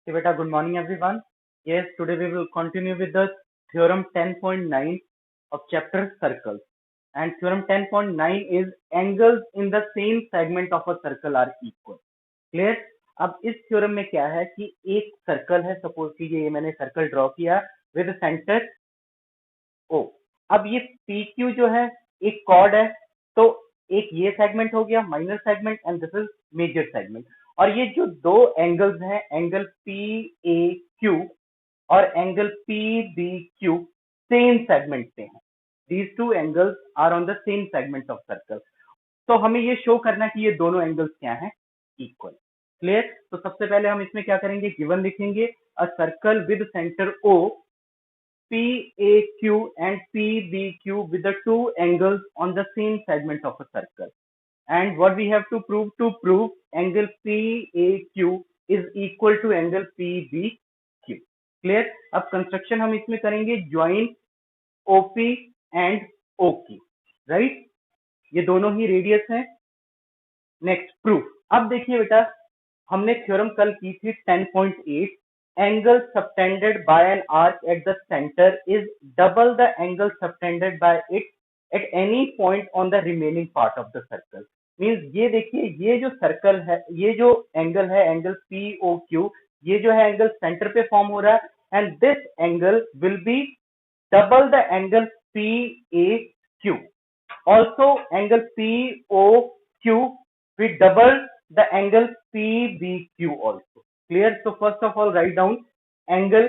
Okay, beta, good morning everyone. Yes, today we will continue with the theorem 10.9 of chapter circles. And theorem 10.9 is angles in the same segment of a circle are equal. Clear? अब इस theorem में क्या है कि एक circle है, suppose कीजिए ये मैंने सर्कल ड्रॉ किया विद सेंटर ओ। अब ये पी क्यू जो है एक कॉर्ड है, तो एक ये सेगमेंट हो गया minor segment and this is major segment. और ये जो दो एंगल्स हैं, एंगल पी ए क्यू और angle P B Q, same segment पे हैं। These two angles are on the same segment of circle. तो हमें ये शो करना कि ये दोनों एंगल्स क्या हैं, इक्वल। क्लियर? तो सबसे पहले हम इसमें क्या करेंगे, गिवन लिखेंगे a circle with centre O PAQ and PBQ with the two angles on the same segment of a circle. And what we have to prove angle PAQ is equal to angle PBQ. Clear? अब construction हम इसमें करेंगे join OP and OQ, right? ये दोनों ही radius हैं। Next proof. अब देखिए बेटा, हमने थ्योरम कल की थी 10.8, angle subtended by an arc at the center is double the angle subtended by it at any point on the remaining part of the circle. Means ये देखिए, ये जो सर्कल है, ये जो एंगल है, एंगल पी ओ क्यू, ये जो है एंगल सेंटर पे फॉर्म हो रहा है and this angle will be double the angle P A Q. Also angle P O Q we double the angle PBQ also. Clear? So first of all, write down angle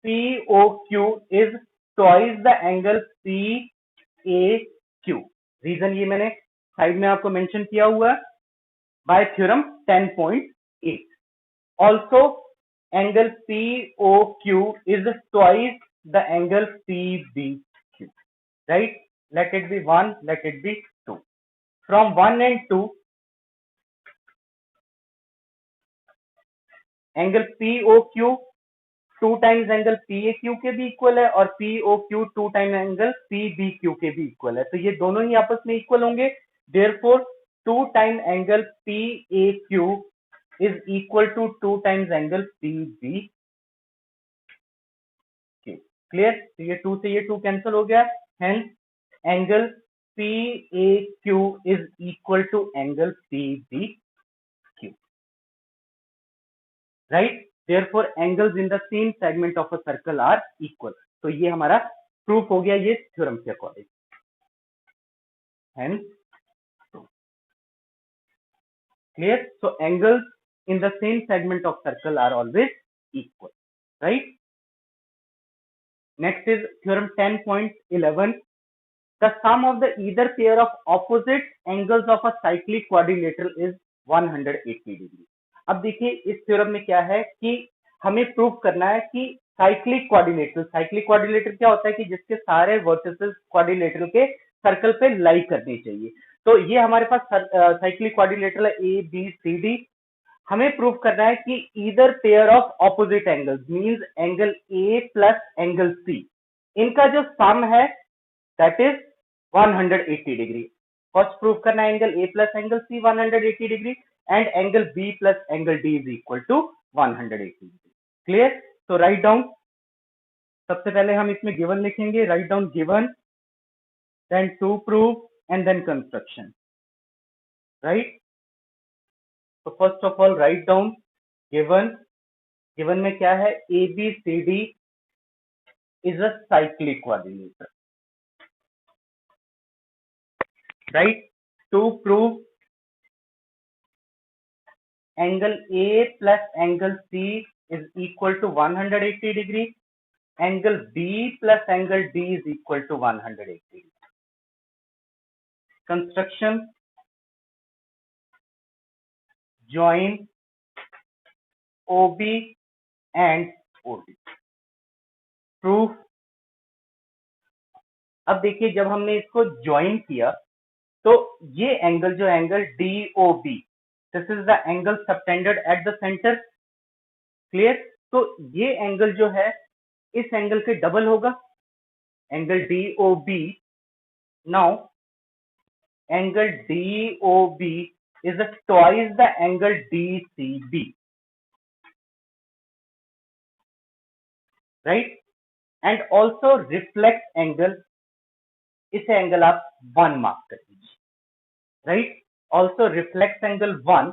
POQ is twice the angle PAQ. Reason ये मैंने side में आपको mention किया हुआ है by theorem 10.8. Also, angle POQ is twice the angle PBQ. Right? Let it be 1, let it be 2. From 1 and 2, angle POQ 2 times angle PAQ के भी equal है और POQ 2 टाइम एंगल PBQ के भी इक्वल है, तो ये दोनों ही आपस में इक्वल होंगे। Therefore 2 time angle PAQ is equal to 2 times angle PBQ। Clear? तो ये 2 से ये 2 कैंसिल हो गया, hence angle PAQ is equal to angle PBQ, right? Therefore angles in the same segment of a circle are equal. तो ये हमारा proof हो गया ये थ्योरम के according. Hence, clear? So angles in the same segment of circle are always equal, right? Next is theorem 10.11. The sum of the either pair of opposite angles of a cyclic quadrilateral is 180 degree. अब देखिए इस theorem में क्या है कि हमें prove करना है कि साइक्लिक क्वाड्रिलेटरल क्या होता है कि जिसके सारे वर्टिसेस क्वाड्रिलेटरल के सर्कल पे लाई करनी चाहिए। तो ये हमारे पास साइक्लिक क्वाड्रिलेटरल है ए बी सी डी। हमें प्रूव करना है कि either pair of opposite angles means angle A plus angle C, इनका जो सम है that is 180 degree. First prove करना है angle A plus angle C 180 degree and angle B plus angle D is equal to 180 degree. Clear? तो right down, सबसे पहले हम इसमें गिवन लिखेंगे, right down given, then to prove and then construction, right? तो first of all right down given. Given में क्या है, A B C D is a cyclic quadrilateral, right? To prove angle A plus angle C is equal to 180 degree, angle B plus angle D is equal to 180 degree. Construction, join OB and OD. Proof. अब देखिए जब हमने इसको join किया तो ये angle जो angle DOB, this is the angle subtended at the centre. Clear? तो ये एंगल जो है इस एंगल के डबल होगा, angle DOB। Now angle DOB is twice the angle DCB. Right, and also reflex angle, इसे एंगल आप 1 मार्क कर दीजिए, right. Also reflex angle 1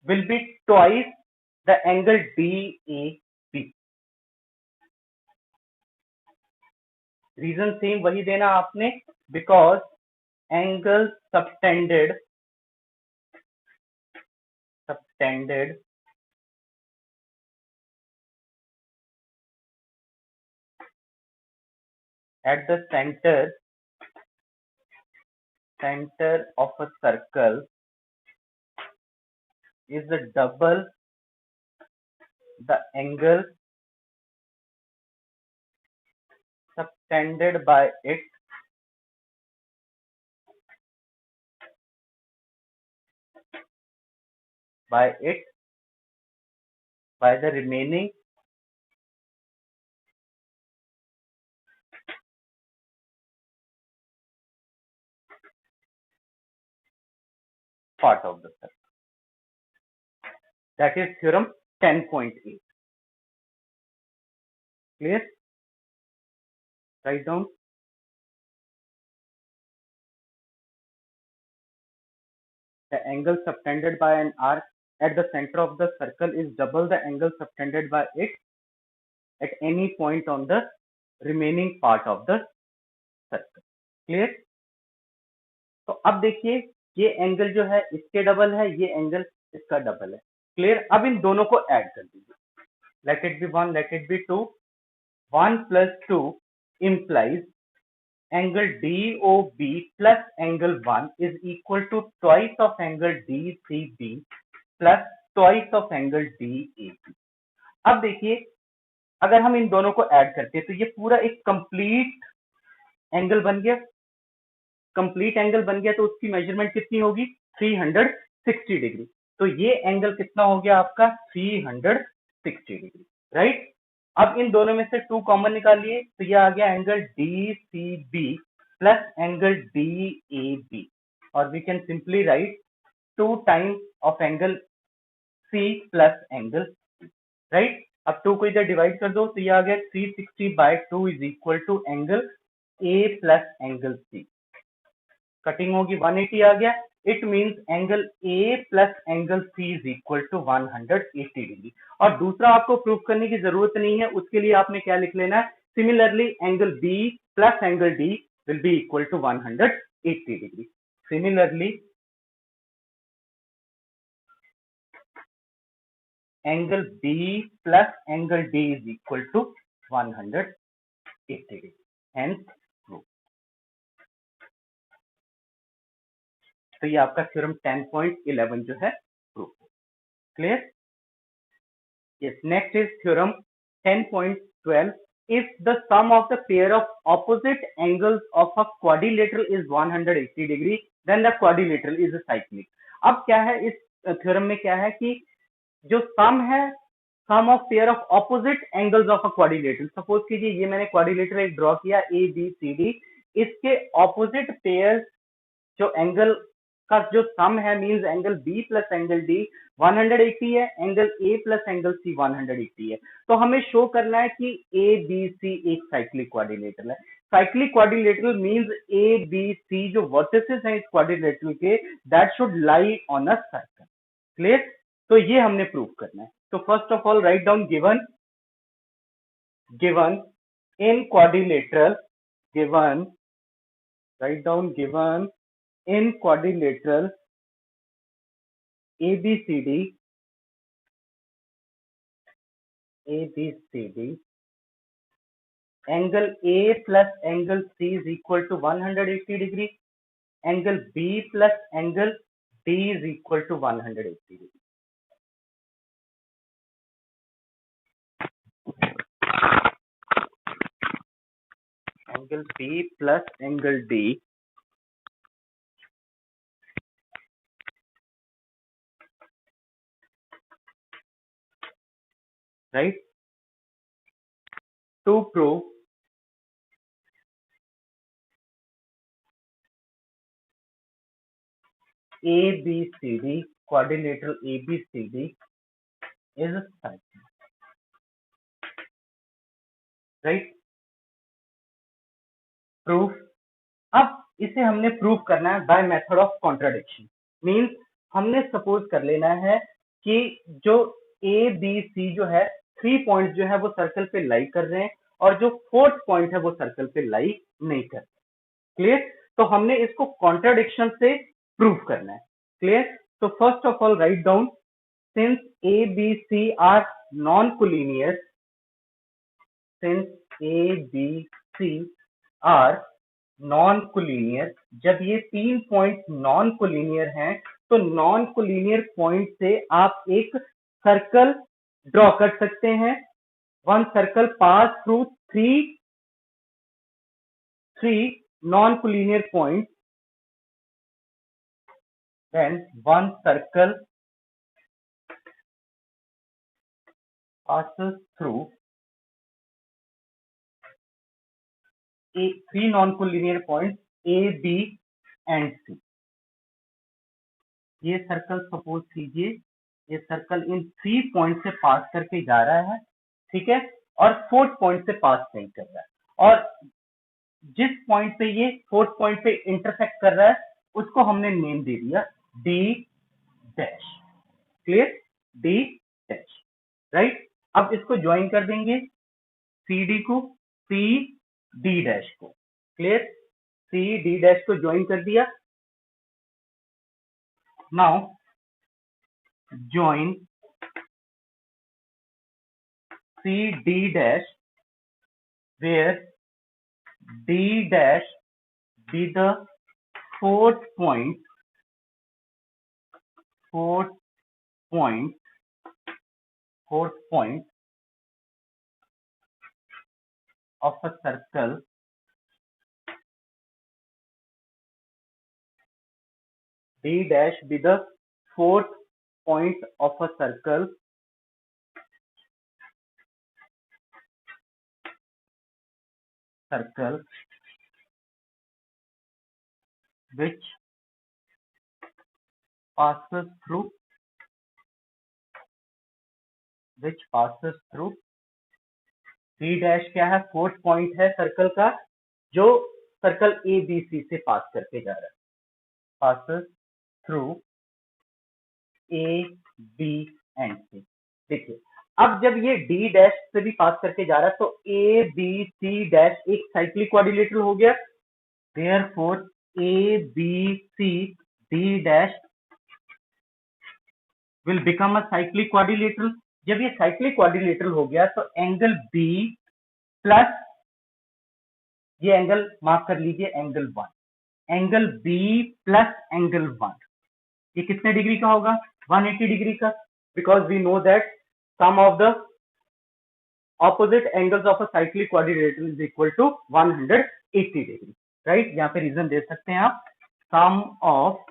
will be twice the angle DAB। Reason same वही देना आपने, because angle subtended at the center of a circle is double the angle subtended by it by the remaining part of the circle. That is theorem 10.8. Clear? Write down. The angle subtended by an arc at the center of the circle is double the angle subtended by it at any point on the remaining part of the circle. Clear? तो अब देखिए, ये angle जो है इसके double है, ये angle इसका डबल है। क्लियर? अब इन दोनों को ऐड कर दीजिए, let it be 1, let it be 2, 1 plus 2 implies angle DOB plus angle 1 is equal to twice of angle DCB plus twice of angle DAB। अब देखिए, अगर हम इन दोनों को ऐड करते हैं तो ये पूरा एक कंप्लीट एंगल बन गया। कंप्लीट एंगल बन गया तो उसकी मेजरमेंट कितनी होगी? 360 डिग्री। तो ये एंगल कितना हो गया आपका? 360 डिग्री, राइट। अब इन दोनों में से 2 कॉमन निकालिए, तो ये आ गया angle DCB plus angle DAB, और we can simply write 2 times of angle C plus angle C, right. अब 2 को इधर डिवाइड कर दो, तो ये आ गया 360/2 is equal to angle A plus angle C। Cutting होगी 180 आ गया। It means angle A plus angle C is equal to 180 degree. और दूसरा आपको प्रूफ करने की जरूरत नहीं है, उसके लिए आपने क्या लिख लेना है? Similarly angle B plus angle D will be equal to 180 degree. Similarly angle B plus angle D is equal to 180 degree, hence proof. तो ये आपका थ्योरम 10.11 जो है proof. Clear? Yes, next is theorem 10.12. If the sum of the pair of opposite angles of a quadrilateral is 180 degree, then the quadrilateral is a cyclic. अब क्या है इस theorem में? क्या है कि जो सम है, sum of pair of opposite angles of a quadrilateral. Suppose कीजिए ये मैंने क्वाड्रिलेटरल एक ड्रॉ किया ABCD, इसके ऑपोजिट पेयर जो एंगल का जो सम है, means angle B plus angle D 180 है, angle A plus angle C 180 है। तो हमें शो करना है कि ABC एक साइक्लिक क्वाड्रिलेटरल है। साइक्लिक क्वाड्रिलेटरल मींस ABC जो वर्टिसेस हैं इस क्वाड्रिलेटरल के, that should lie on a circle. Clear? तो ये हमने प्रूव करना है। तो first of all right down given in quadrilateral, given right down given in quadrilateral ABCD, angle A plus angle C is equal to 180 degree, angle B plus angle D is equal to 180 degree. Angle B plus angle D right, to prove ABCD, quadrilateral ABCD is a cyclic. Right. Proof, अब इसे हमने prove करना है by method of contradiction. Means हमने suppose कर लेना है कि जो ए बी सी जो है 3 पॉइंट जो है वो सर्कल पे लाई कर रहे हैं और जो 4th पॉइंट है वो सर्कल पे लाई नहीं कर रहे। क्लियर। तो हमने इसको कॉन्ट्राडिक्शन से प्रूव करना है। क्लियर। तो first of all right down, since A B C are non collinear, since A B C are non collinear, जब ये 3 पॉइंट नॉन कोलिनियर हैं तो नॉन कोलिनियर पॉइंट से आप एक सर्कल ड्रॉ कर सकते हैं। One circle pass through three non collinear point, then one circle passes through three non-collinear points A, B and C। ये सर्कल सपोज कीजिए, ये सर्कल इन 3 पॉइंट से पास करके जा रहा है, ठीक है, और 4th पॉइंट से पास नहीं कर रहा है, और जिस पॉइंट पे ये 4th पॉइंट पे इंटरसेक्ट कर रहा है उसको हमने नेम दे दिया D dash. Clear, D dash, right. अब इसको ज्वाइन कर देंगे सी डी को, सी डी डैश को। क्लियर, सी डी डैश को ज्वाइन कर दिया। Now join C D dash where D dash be the fourth point of a circle D dash be the fourth point of a circle which passes through C dash क्या है, 4th point है circle का जो circle A B सी से पास करके जा रहा है, passes through A, B and C। देखिए अब जब ये D डैश से भी पास करके जा रहा है तो A, B, C डैश एक साइक्लिक क्वाड्रिलेटरल हो गया। Therefore A, B, C, D dash will become a cyclic quadrilateral। जब ये साइक्लिक क्वाड्रिलेटरल हो गया तो एंगल B प्लस ये एंगल मार्क कर लीजिए angle 1, angle B plus angle 1 ये कितने डिग्री का होगा, 180 डिग्री का, because we know that sum of the opposite angles of a cyclic quadrilateral is equal to 180 degree. Right, यहाँ पे रीजन दे सकते हैं आप, sum of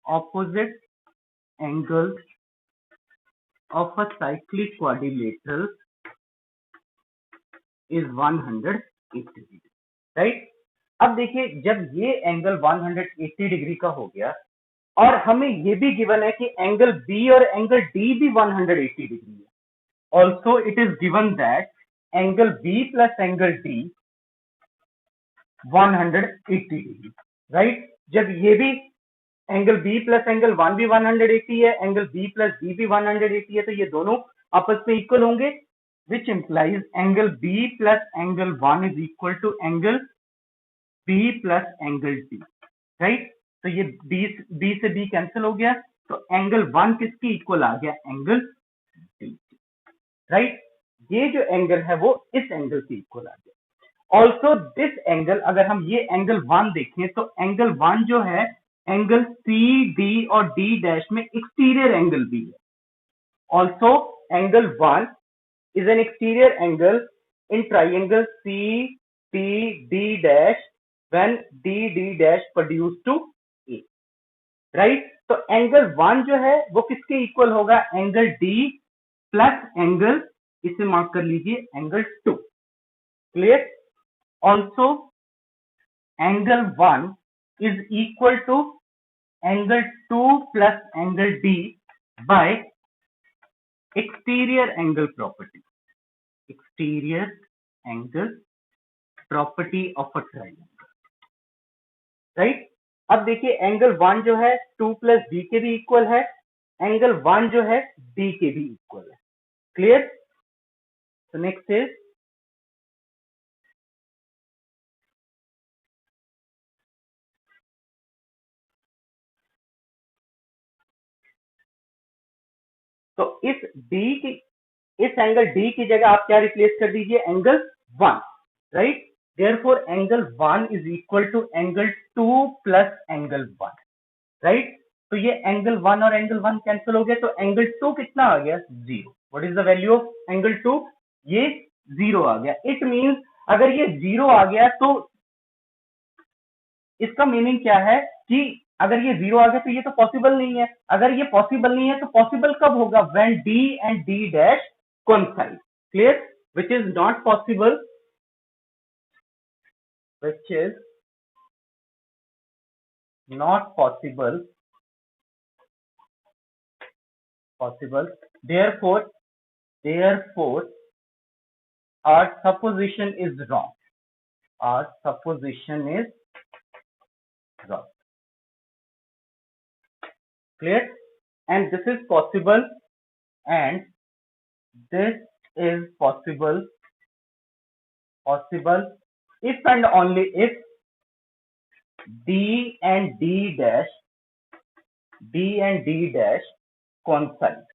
opposite angles of a cyclic quadrilateral is 180 degree. Right, अब देखिए जब ये एंगल 180 डिग्री का हो गया और हमें ये भी गिवन है कि एंगल बी और एंगल डी भी 180 डिग्री है, also it is given that angle B plus angle D 180 degree. Right, जब ये भी एंगल बी प्लस एंगल 1 भी 180 है, एंगल बी प्लस डी भी 180 है, तो ये दोनों आपस में इक्वल होंगे, which implies angle B plus angle 1 is equal to angle B plus angle D। Right, तो ये B से B कैंसिल हो गया तो एंगल 1 किसकी इक्वल आ गया, एंगल D। राइट, ये जो एंगल है वो इस एंगल की इक्वल आ गया। ऑल्सो दिस एंगल, अगर हम ये एंगल 1 देखें तो एंगल 1 जो है एंगल सी डी और डी डैश में एक्सटीरियर एंगल भी है। Also angle 1 is an exterior angle in triangle CTD dash when DD dash produced to A। Right, तो एंगल 1 जो है वो किसके इक्वल होगा, एंगल D प्लस एंगल, इसे मार्क कर लीजिए angle 2। Clear, also angle 1 is equal to angle 2 plus angle D by exterior angle property। exterior angle property of a triangle, right. अब देखिए एंगल 1 जो है 2 प्लस बी के भी इक्वल है, एंगल 1 जो है डी के भी इक्वल है। क्लियर? तो नेक्स्ट इज तो इस एंगल डी की जगह आप क्या रिप्लेस कर दीजिए, angle 1, right. Therefore angle 1 is equal to angle 2 plus angle 1, right. तो ये एंगल 1 और एंगल 1 कैंसिल हो गया, तो एंगल 2 कितना आ गया, 0। What is the value of angle 2? ये 0 आ गया। इट मींस अगर ये 0 आ गया तो इसका मीनिंग क्या है कि अगर ये 0 आ गया तो ये तो पॉसिबल नहीं है। अगर ये पॉसिबल नहीं है तो पॉसिबल कब होगा, when D and D dash coincide। Clear? which is not possible, which is not possible, therefore our supposition is wrong, our supposition is wrong। clear? And this is possible, and this is possible if and only if D and D dash coincide।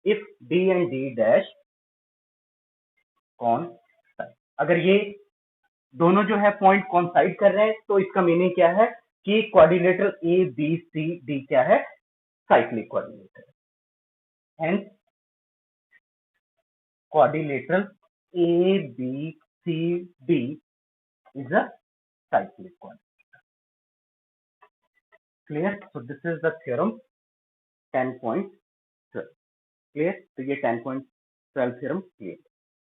if D and D dash coincide, अगर ये दोनों जो है point कॉन्साइड कर रहे हैं तो इसका मीनिंग क्या है कि coordinator A B C D क्या है, cyclic coordinator. Hence coordinator A B C D is a cyclic coordinator। Clear? So this is the theorem 10.12। Clear? तो ये 10.12 theorem clear।